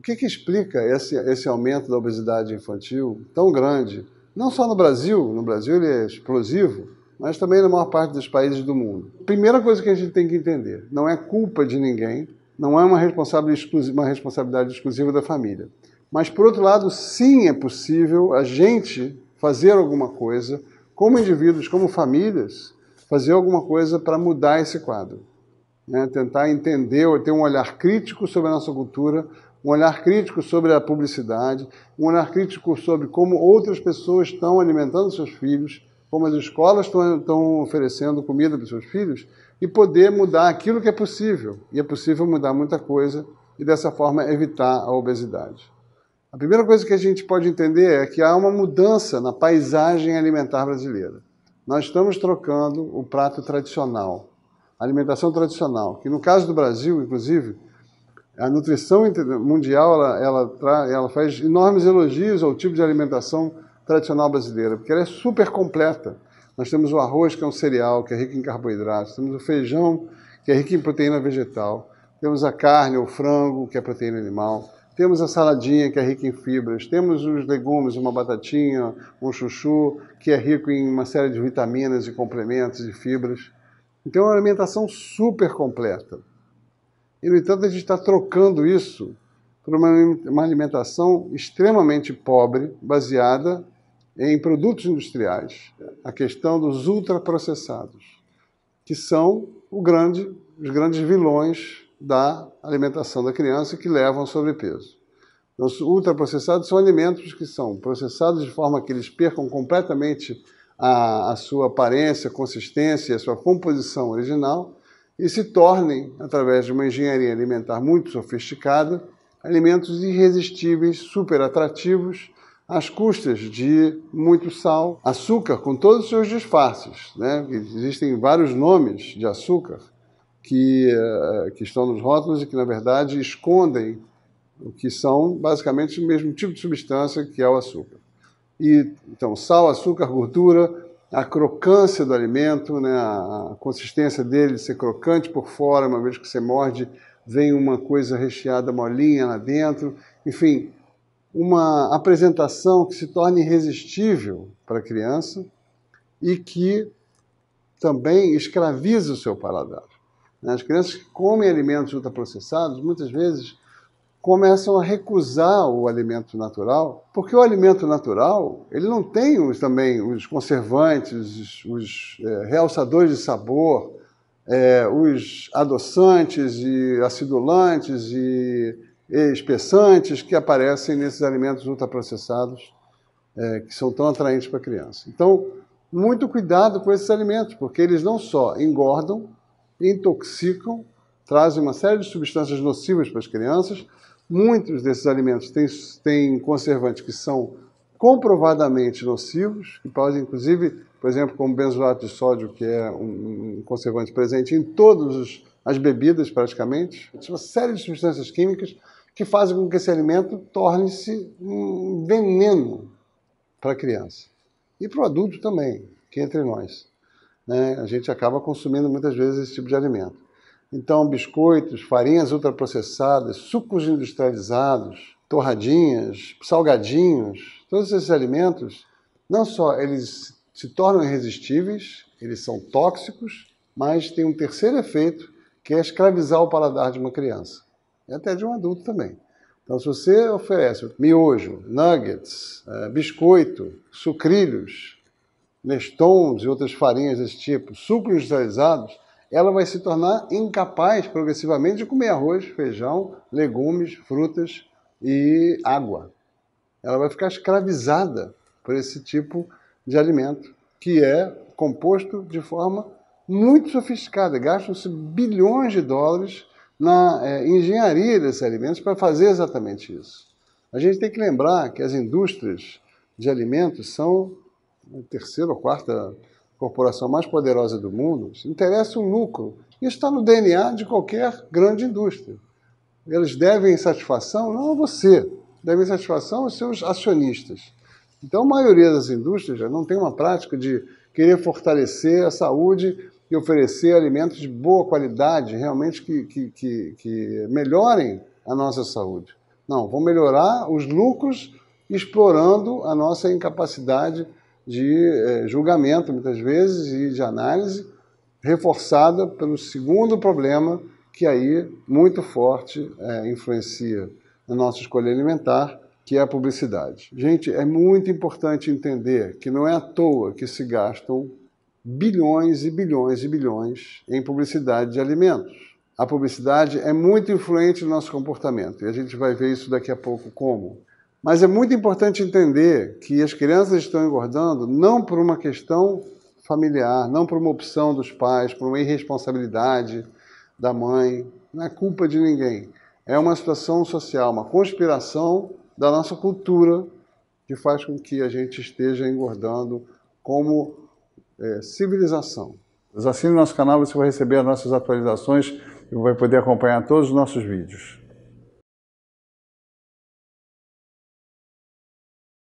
O que explica esse aumento da obesidade infantil tão grande? Não só no Brasil ele é explosivo, mas também na maior parte dos países do mundo. Primeira coisa que a gente tem que entender, não é culpa de ninguém, não é uma responsabilidade exclusiva da família. Mas, por outro lado, sim é possível a gente fazer alguma coisa, como indivíduos, como famílias, fazer alguma coisa para mudar esse quadro. Né? Tentar entender, ou ter um olhar crítico sobre a nossa cultura, um olhar crítico sobre a publicidade, um olhar crítico sobre como outras pessoas estão alimentando seus filhos, como as escolas estão oferecendo comida para os seus filhos, e poder mudar aquilo que é possível. E é possível mudar muita coisa e, dessa forma, evitar a obesidade. A primeira coisa que a gente pode entender é que há uma mudança na paisagem alimentar brasileira. Nós estamos trocando o prato tradicional, a alimentação tradicional, que no caso do Brasil, inclusive, a nutrição mundial ela faz enormes elogios ao tipo de alimentação tradicional brasileira, porque ela é super completa. Nós temos o arroz, que é um cereal, que é rico em carboidratos, temos o feijão, que é rico em proteína vegetal, temos a carne, o frango, que é proteína animal, temos a saladinha, que é rica em fibras, temos os legumes, uma batatinha, um chuchu, que é rico em uma série de vitaminas e complementos e fibras. Então é uma alimentação super completa. E, no entanto, a gente está trocando isso por uma alimentação extremamente pobre, baseada em produtos industriais. A questão dos ultraprocessados, que são os grandes vilões da alimentação da criança que levam ao sobrepeso. Os ultraprocessados são alimentos que são processados de forma que eles percam completamente a sua aparência, consistência, a sua composição original, e se tornem, através de uma engenharia alimentar muito sofisticada, alimentos irresistíveis, super atrativos, às custas de muito sal, açúcar com todos os seus disfarces. Né? Existem vários nomes de açúcar que estão nos rótulos e que, na verdade, escondem o que são, basicamente, o mesmo tipo de substância que é o açúcar. Então, sal, açúcar, gordura, a crocância do alimento, né, a consistência dele ser crocante por fora, uma vez que você morde, vem uma coisa recheada molinha lá dentro. Enfim, uma apresentação que se torna irresistível para a criança e que também escraviza o seu paladar. As crianças que comem alimentos ultraprocessados, muitas vezes, começam a recusar o alimento natural, porque o alimento natural ele não tem também os conservantes, os realçadores de sabor, os adoçantes e acidulantes e espessantes que aparecem nesses alimentos ultraprocessados que são tão atraentes para a criança. Então, muito cuidado com esses alimentos, porque eles não só engordam, intoxicam, trazem uma série de substâncias nocivas para as crianças. Muitos desses alimentos têm conservantes que são comprovadamente nocivos, que podem, inclusive, por exemplo, como benzoato de sódio, que é um conservante presente em todas as bebidas, praticamente. Uma série de substâncias químicas que fazem com que esse alimento torne-se um veneno para a criança. E para o adulto também, que é entre nós. Né? A gente acaba consumindo muitas vezes esse tipo de alimento. Então, biscoitos, farinhas ultraprocessadas, sucos industrializados, torradinhas, salgadinhos, todos esses alimentos, não só eles se tornam irresistíveis, eles são tóxicos, mas tem um terceiro efeito, que é escravizar o paladar de uma criança, e até de um adulto também. Então, se você oferece miojo, nuggets, biscoito, sucrilhos, Nestons e outras farinhas desse tipo, sucos industrializados, ela vai se tornar incapaz progressivamente de comer arroz, feijão, legumes, frutas e água. Ela vai ficar escravizada por esse tipo de alimento, que é composto de forma muito sofisticada. Gastam-se bilhões de dólares na engenharia desses alimentos para fazer exatamente isso. A gente tem que lembrar que as indústrias de alimentos são a terceira ou quarta corporação mais poderosa do mundo, interessa um lucro. Isso está no DNA de qualquer grande indústria. Eles devem satisfação não a você, devem satisfação aos seus acionistas. Então, a maioria das indústrias já não tem uma prática de querer fortalecer a saúde e oferecer alimentos de boa qualidade, realmente que melhorem a nossa saúde. Não, vão melhorar os lucros explorando a nossa incapacidade de julgamento, muitas vezes, e de análise, reforçada pelo segundo problema, que aí, muito forte, influencia na nossa escolha alimentar, que é a publicidade. Gente, é muito importante entender que não é à toa que se gastam bilhões e bilhões e bilhões em publicidade de alimentos. A publicidade é muito influente no nosso comportamento, e a gente vai ver isso daqui a pouco como. Mas é muito importante entender que as crianças estão engordando não por uma questão familiar, não por uma opção dos pais, por uma irresponsabilidade da mãe, não é culpa de ninguém. É uma situação social, uma conspiração da nossa cultura que faz com que a gente esteja engordando como civilização. Assine nosso canal, você vai receber as nossas atualizações e vai poder acompanhar todos os nossos vídeos.